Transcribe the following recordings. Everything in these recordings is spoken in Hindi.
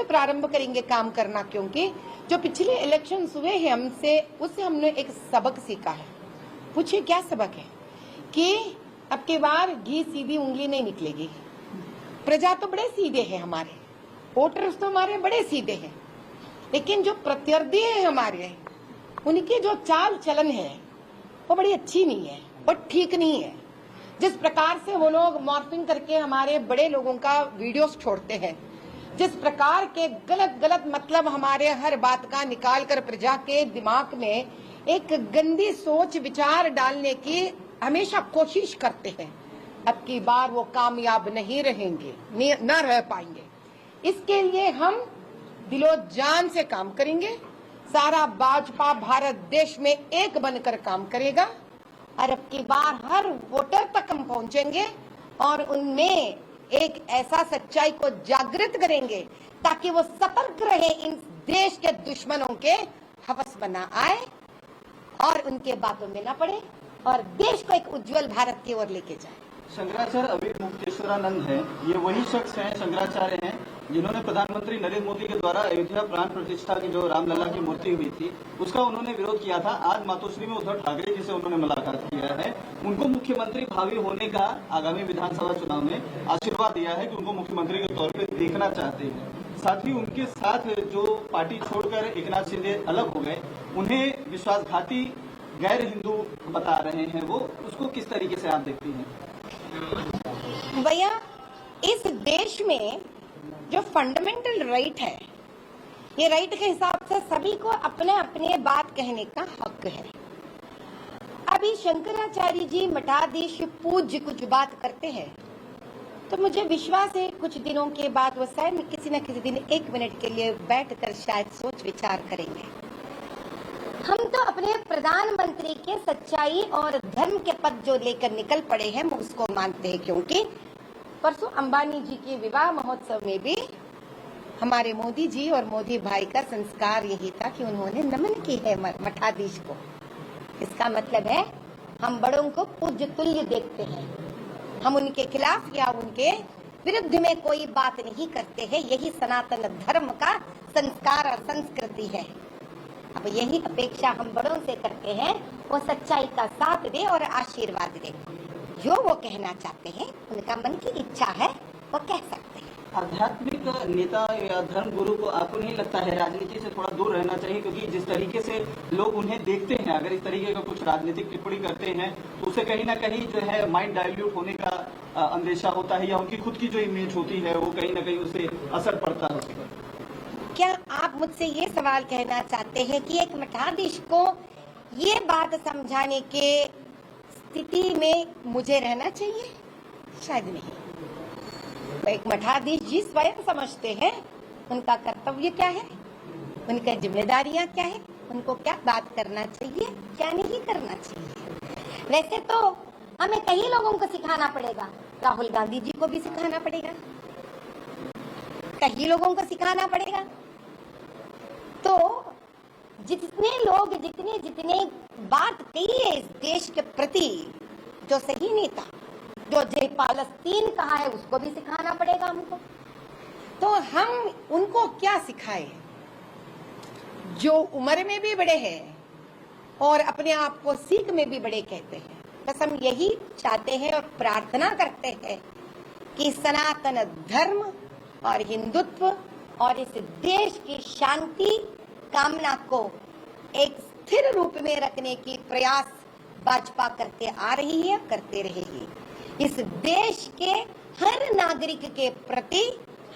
प्रारंभ करेंगे काम करना, क्योंकि जो पिछले इलेक्शन हुए हैं हमसे, उससे हमने एक सबक सीखा है। पूछिए क्या सबक है? कि अब की बार घी सीधी उंगली नहीं निकलेगी। प्रजा तो बड़े सीधे हैं, हमारे वोटर्स तो हमारे बड़े सीधे हैं, लेकिन जो प्रत्यर्थी है हमारे, उनकी जो चाल चलन है वो बड़ी अच्छी नहीं है, वो ठीक नहीं है। जिस प्रकार से वो लोग मॉर्फिंग करके हमारे बड़े लोगों का वीडियोस छोड़ते हैं, जिस प्रकार के गलत गलत मतलब हमारे हर बात का निकाल कर प्रजा के दिमाग में एक गंदी सोच विचार डालने की हमेशा कोशिश करते हैं, अब की बार वो कामयाब नहीं रहेंगे, न रह पाएंगे। इसके लिए हम दिलो जान से काम करेंगे। सारा भाजपा भारत देश में एक बनकर काम करेगा और अब की बार हर वोटर तक हम पहुंचेंगे और उनमें एक ऐसा सच्चाई को जागृत करेंगे ताकि वो सतर्क रहे, इन देश के दुश्मनों के हवस बना आए और उनके बातों में न पड़े और देश को एक उज्जवल भारत की ओर लेके जाए। शंकराचार्य अबीर मुक्तेश्वरानंद हैं, ये वही शख्स हैं, शंकराचार्य हैं, जिन्होंने प्रधानमंत्री नरेंद्र मोदी के द्वारा अयोध्या प्राण प्रतिष्ठा की जो रामलला की मूर्ति हुई थी उसका उन्होंने विरोध किया था। आज मातोश्री में उद्धव ठाकरे जी से उन्होंने मुलाकात किया है, उनको मुख्यमंत्री भावी होने का आगामी विधानसभा चुनाव में आशीर्वाद दिया है कि उनको मुख्यमंत्री के तौर पर देखना चाहते हैं। साथ ही उनके साथ जो पार्टी छोड़कर एकनाथ शिंदे अलग हो गए, उन्हें विश्वासघाती गैर हिंदू बता रहे हैं, वो उसको किस तरीके से आप देखती हैं? भैया, इस देश में जो फंडामेंटल राइट है, ये राइट के हिसाब से सभी को अपने अपने बात कहने का हक है। अभी शंकराचार्य जी मठाधीश पूज्य कुछ बात करते हैं तो मुझे विश्वास है कुछ दिनों के बाद वो शायद किसी न किसी दिन 1 मिनट के लिए बैठकर शायद सोच विचार करेंगे। हम तो अपने प्रधानमंत्री के सच्चाई और धर्म के पद जो लेकर निकल पड़े हैं हम उसको मानते हैं, क्योंकि परसों अंबानी जी के विवाह महोत्सव में भी हमारे मोदी जी और मोदी भाई का संस्कार यही था कि उन्होंने नमन की है मठाधीश को। इसका मतलब है हम बड़ों को पूज्य तुल्य देखते हैं, हम उनके खिलाफ या उनके विरुद्ध में कोई बात नहीं करते हैं। यही सनातन धर्म का संस्कार और संस्कृति है। अब यही अपेक्षा हम बड़ों से करते हैं, वो सच्चाई का साथ दे और आशीर्वाद दे। जो वो कहना चाहते हैं, उनका मन की इच्छा है, वो कह सकते हैं। आध्यात्मिक नेता या धर्म गुरु को आपको नहीं लगता है राजनीति से थोड़ा दूर रहना चाहिए? क्योंकि जिस तरीके से लोग उन्हें देखते हैं, अगर इस तरीके का कुछ राजनीतिक टिप्पणी करते हैं तो उसे कहीं ना कहीं जो है माइंड डाइल्यूट होने का अंदेशा होता है, या उनकी खुद की जो इमेज होती है वो कहीं ना कहीं उसे असर पड़ता है। क्या आप मुझसे ये सवाल कहना चाहते हैं कि एक मठाधीश को ये बात समझाने के स्थिति में मुझे रहना चाहिए? शायद नहीं। तो एक मठाधीश जी स्वयं समझते हैं उनका कर्तव्य क्या है, उनकी जिम्मेदारियां क्या है, उनको क्या बात करना चाहिए, क्या नहीं करना चाहिए। वैसे तो हमें कई लोगों को सिखाना पड़ेगा, राहुल गांधी जी को भी सिखाना पड़ेगा, कई लोगों को सिखाना पड़ेगा। तो जितने लोग जितने बात कही है इस देश के प्रति, जो सही नेता, जो जय पालस्तीन कहा है, उसको भी सिखाना पड़ेगा हमको। तो हम उनको क्या सिखाएं जो उम्र में भी बड़े हैं और अपने आप को सीख में भी बड़े कहते हैं। बस हम यही चाहते हैं और प्रार्थना करते हैं कि सनातन धर्म और हिंदुत्व और इस देश की शांति कामना को एक स्थिर रूप में रखने की प्रयास भाजपा करते आ रही है, करते रहेगी। इस देश के हर नागरिक के प्रति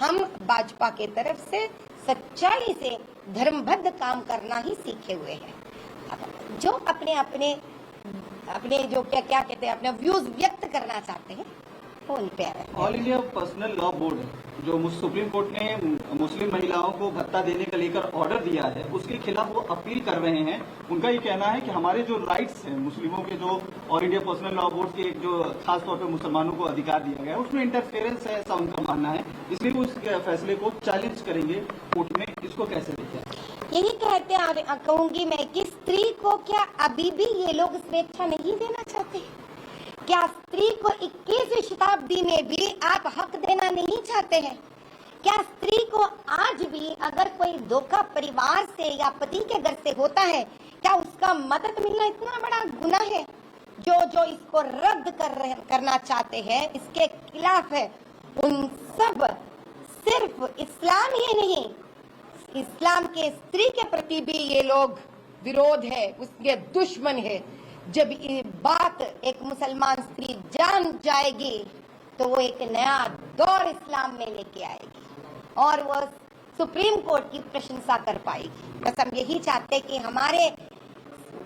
हम भाजपा के तरफ से सच्चाई से धर्मबद्ध काम करना ही सीखे हुए हैं। जो अपने अपने अपने जो क्या कहते हैं अपने व्यूज व्यक्त करना चाहते हैं वो उन पे all India personal law board जो सुप्रीम कोर्ट ने मुस्लिम महिलाओं को भत्ता देने का लेकर ऑर्डर दिया है, उसके खिलाफ वो अपील कर रहे हैं। उनका ये कहना है कि हमारे जो राइट्स हैं मुस्लिमों के, जो all India personal law board के जो खास तौर पे मुसलमानों को अधिकार दिया गया है, उसमें इंटरफेरेंस है, ऐसा उनका मानना है। इसलिए वो इस फैसले को चैलेंज करेंगे कोर्ट में। इसको कैसे देखें? यही कहते कहूंगी मैं कि स्त्री को क्या अभी भी ये लोग स्वेच्छा नहीं देना चाहते? क्या स्त्री को 21वीं शताब्दी में भी आप हक देना नहीं चाहते हैं क्या स्त्री को आज भी अगर कोई धोखा परिवार से या पति के घर से होता है, क्या उसका मदद मिलना इतना बड़ा गुनाह है? जो इसको रद्द करना चाहते हैं, इसके खिलाफ है, उन सब सिर्फ इस्लाम ही नहीं, इस्लाम के स्त्री के प्रति भी ये लोग विरोध है, उसके दुश्मन है। जब ये बात एक मुसलमान स्त्री जान जाएगी तो वो एक नया दौर इस्लाम में लेके आएगी और वो सुप्रीम कोर्ट की प्रशंसा कर पाएगी। बस हम यही चाहते हैं कि हमारे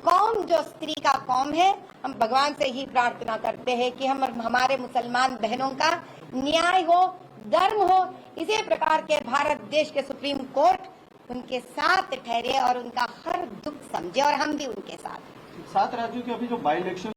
कौम जो स्त्री का कौम है, हम भगवान से ही प्रार्थना करते हैं कि हमारे मुसलमान बहनों का न्याय हो, धर्म हो। इसी प्रकार के भारत देश के सुप्रीम कोर्ट उनके साथ ठहरे और उनका हर दुख समझे और हम भी उनके साथ। 7 राज्यों के अभी जो बाई इलेक्शन